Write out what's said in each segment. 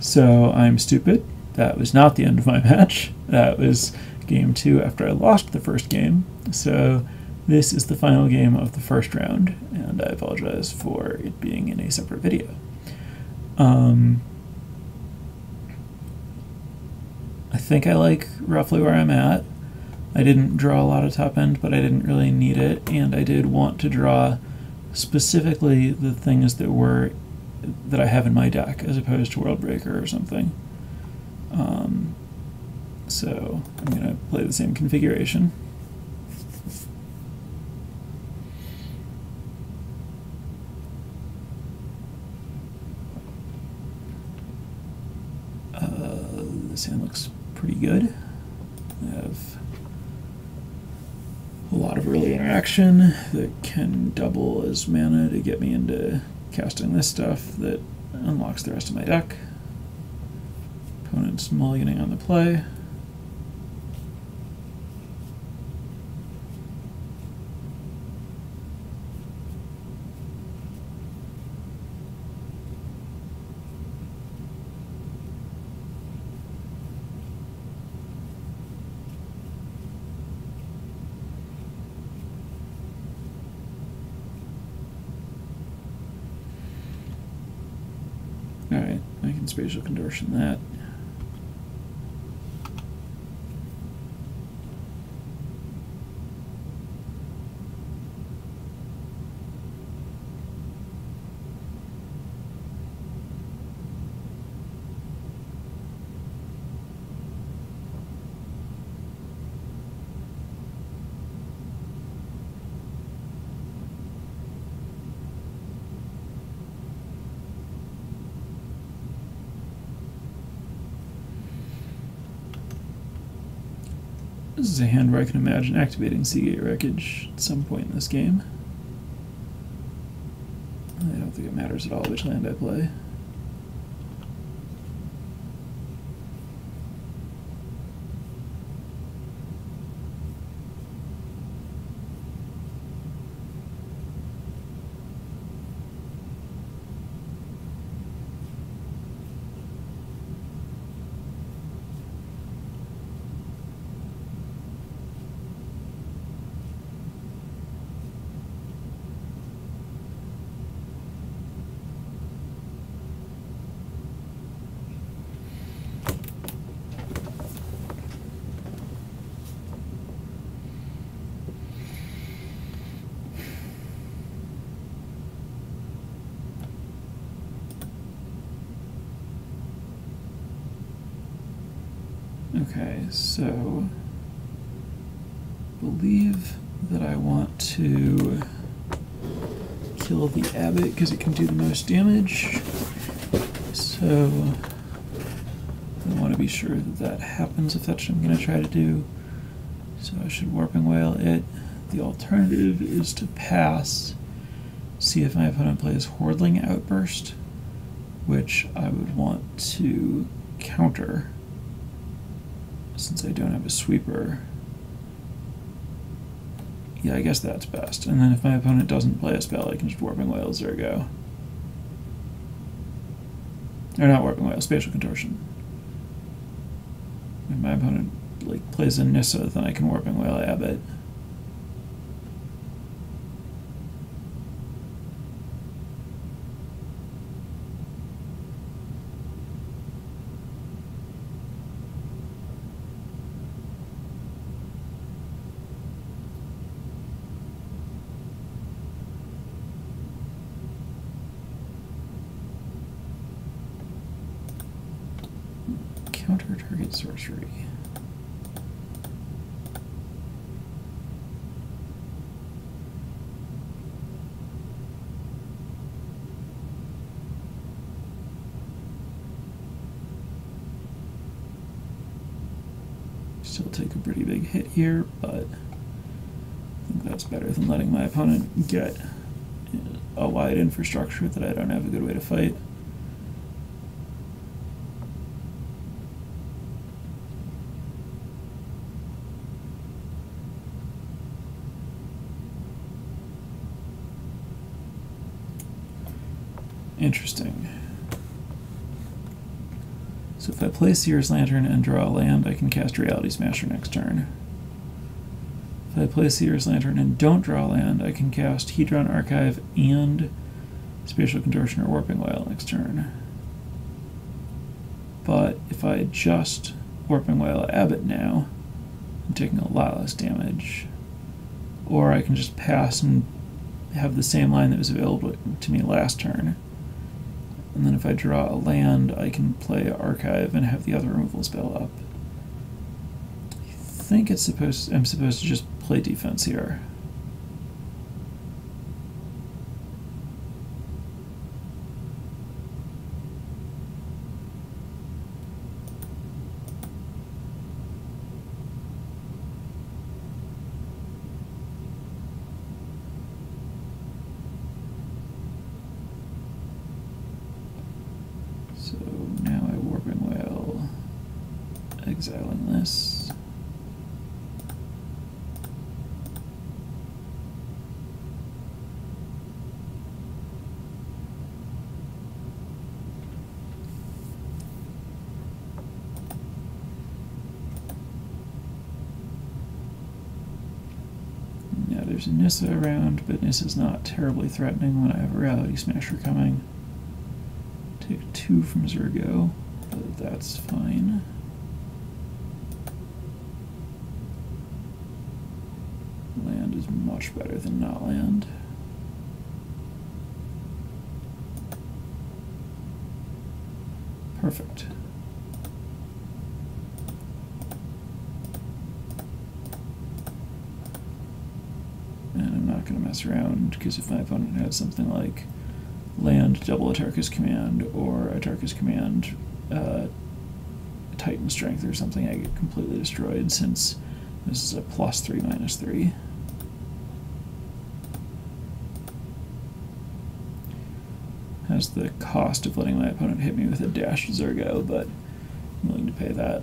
So I'm stupid. That was not the end of my match. That was game 2 after I lost the first game. So this is the final game of the first round, and I apologize for it being in a separate video. I think I like roughly where I'm at. I didn't draw a lot of top end, but I didn't really need it, and I did want to draw specifically the things that I have in my deck, as opposed to World Breaker or something. So I'm going to play the same configuration. This hand looks pretty good. I have a lot of early interaction that can double as mana to get me into casting this stuff that unlocks the rest of my deck. Opponent's mulliganing on the play. Alright, I can spatial contortion that. This is a hand where I can imagine activating Seagate Wreckage at some point in this game. I don't think it matters at all which land I play. Okay, so I believe that I want to kill the Abbot because it can do the most damage. So I want to be sure that that happens if that's what I'm going to try to do. So I should Warping Wail it. The alternative is to pass, see if my opponent plays Hordling Outburst, which I would want to counter since I don't have a sweeper. Yeah, I guess that's best. And then if my opponent doesn't play a spell, I can just Warping Wail Zergo. Or not Warping Wail, Spatial Contortion. If my opponent plays a Nissa, then I can Warping Wail Abbot. Counter target sorcery. Still take a pretty big hit here, but I think that's better than letting my opponent get a wide infrastructure that I don't have a good way to fight. Interesting. So if I play Seer's Lantern and draw a land, I can cast Reality Smasher next turn. If I play Seer's Lantern and don't draw a land, I can cast Hedron Archive and Spatial Contortion or Warping Wail next turn. But if I just Warping Wail Abbot now, I'm taking a lot less damage. Or I can just pass and have the same line that was available to me last turn. And then if I draw a land, I can play Archive and have the other removal spell up. I think I'm supposed to just play defense here. So now I Warping Wail, exiling this. Now there's a Nissa around, but Nissa's not terribly threatening when I have a Reality Smasher coming. Take 2 from Zergo, but that's fine. Land is much better than not land. Perfect. And I'm not going to mess around, because if my opponent has something like land double Atarka's Command or Atarka's Command Titan Strength or something, I get completely destroyed, since this is a +3/-3. Has the cost of letting my opponent hit me with a dashed Zergo, but I'm willing to pay that.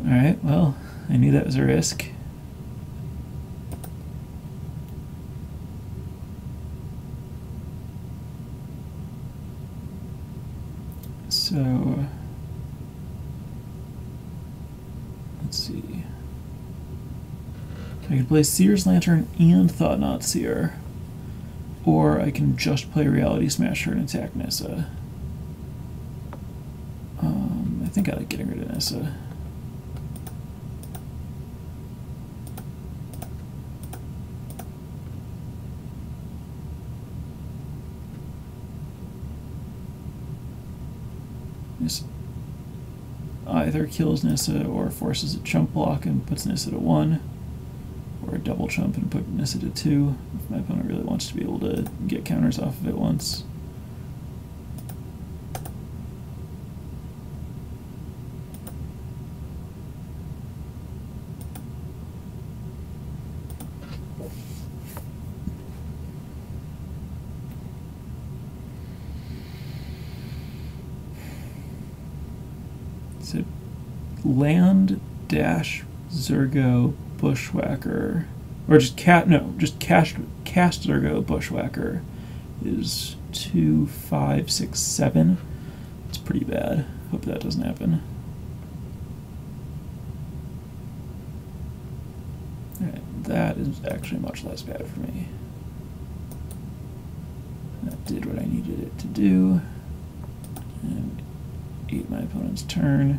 Alright, well, I knew that was a risk. So, let's see. I can play Seer's Lantern and Thought-Knot Seer, or I can just play Reality Smasher and attack Nissa. I think I like getting rid of Nissa. This either kills Nissa or forces a chump block and puts Nissa to 1, or a double chump and put Nissa to 2, if my opponent really wants to be able to get counters off of it once. So land dash Zergo Bushwhacker, or just cast Zergo Bushwhacker is 2, 5, 6, 7. It's pretty bad. Hope that doesn't happen. Alright, that is actually much less bad for me. That did what I needed it to do. And ate my opponent's turn.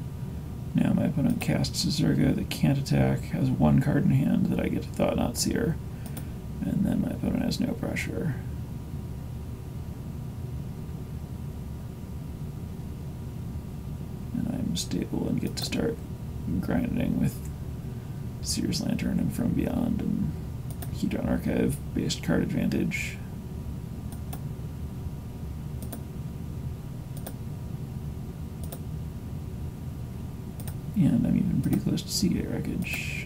Now my opponent casts a Zergo that can't attack, has 1 card in hand that I get to Thought-Knot Seer, and then my opponent has no pressure. And I'm stable and get to start grinding with Seer's Lantern and From Beyond and Hedron Archive based card advantage. And I'm even pretty close to Seagate Wreckage.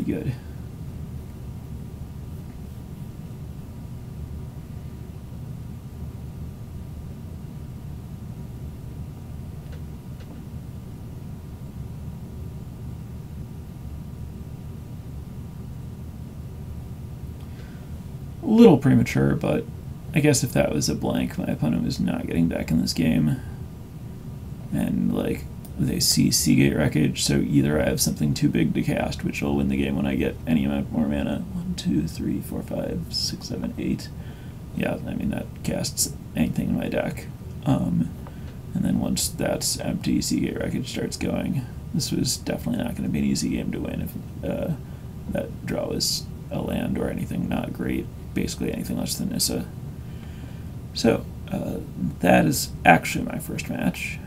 good. A little premature, but I guess if that was a blank, my opponent was not getting back in this game. And, like, they see Seagate Wreckage, so either I have something too big to cast, which will win the game when I get any amount more mana. 1, 2, 3, 4, 5, 6, 7, 8. Yeah, I mean, that casts anything in my deck. And then once that's empty, Seagate Wreckage starts going. This was definitely not going to be an easy game to win if that draw was a land or anything not great. Basically anything less than Nissa. So, that is actually my first match.